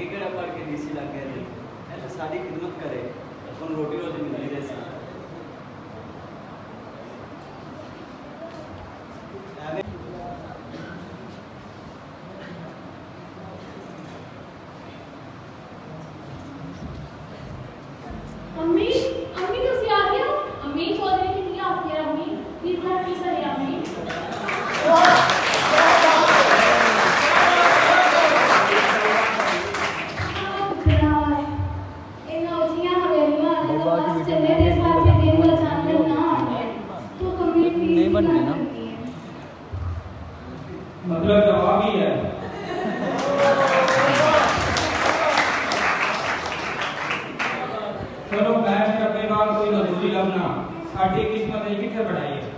अगे केड़ा पढ़ के डीसी लग गया जी ऐसे सारी खिदमत करे तो रोटी रोटी मिलनी जैसी अम्मी अम्मी तुसी आ गए हो अम्मी चौधरी की नहीं आती है अम्मी प्लीज घर की करे अम्मी नहीं बन रहे ना मतलब जवाब ही है चलो मैं अपने बाद कोई मजदूरी लभना साडी किस्मत है किथे बढ़ाई है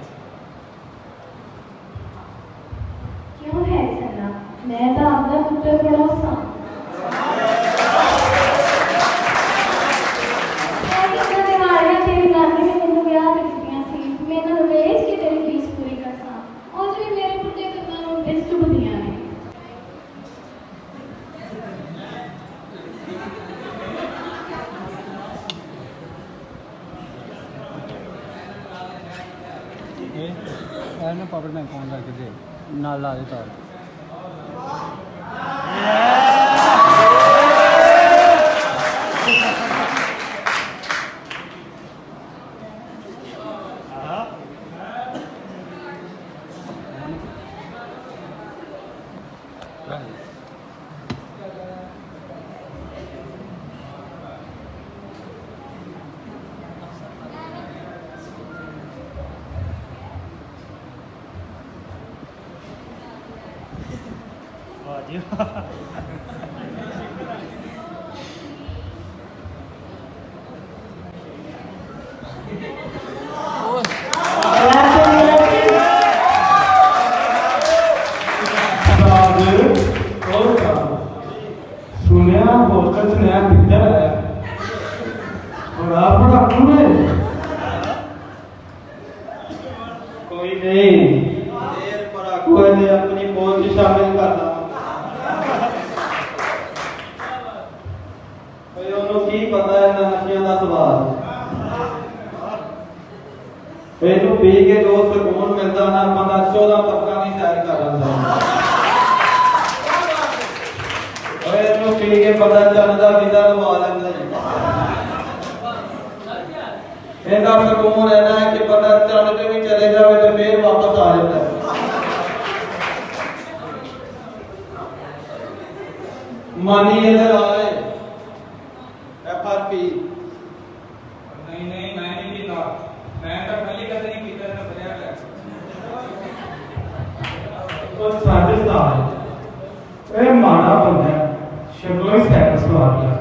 क्यों है सना मैं तो अपना पुत्र पड़ोसा तेरी नानी ने मैंने ब्याह कर दिया सी मैंने वेच के तेरी फीस पूरी करसा और जो मेरे पुत्र तो मैं टेस्ट चुभदियां ने ना पावर बैंक ऑन करके दे नाल ला दे तार सुनिया होटल से नया पिक्चर है और आप कोई नहीं कोई नहीं अपनी पहुंच शामिल करना की पता है नशियां का सवाल ਇਹਨੂੰ ਪੀ ਕੇ ਜੋ ਸਕੂਨ ਮਿਲਦਾ ਨਾ ਬੰਦਾ 14 ਪੱਕਾ ਨਹੀਂ ਸੈਰ ਕਰ ਲੈਂਦਾ ਓਏ ਇਹਨੂੰ ਪੀ ਕੇ ਪਤਾ ਚੱਲਦਾ ਵਿਦਾ ਲਵਾ ਲੈਂਦਾ ਇਹਦਾ ਸਕੂਨ ਰਹਿਣਾ ਹੈ ਕਿ ਪਤਾ ਚੱਲ ਕੇ ਵੀ ਚਲੇ ਜਾਵੇ ਤੇ ਫੇਰ ਵਾਪਸ ਆ ਜਾਂਦਾ ਮਾਨੀ ਇਧਰ ਆਏ FRP नहीं मैं नहीं पीता मैं तो खाली कदर नहीं पीता ना बढ़िया है तो साजिशदार ए माड़ा बंदा है शक्लों ही सैर सवार किया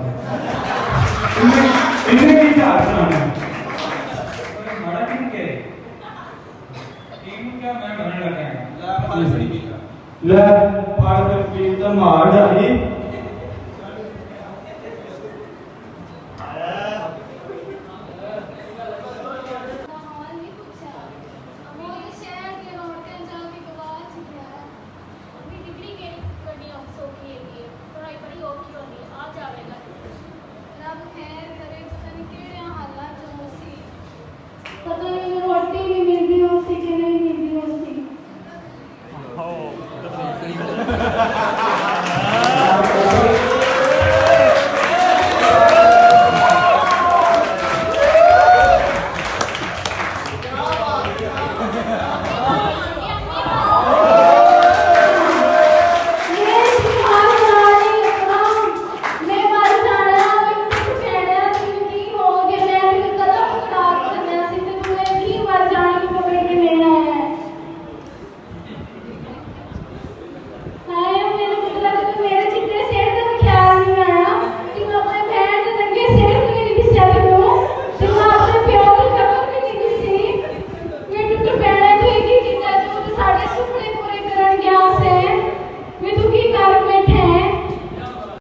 इन्हें की चार सुनाना माड़ा किन के टीम क्या मैं बनने लगा है ला फाड़ पीता मार डाली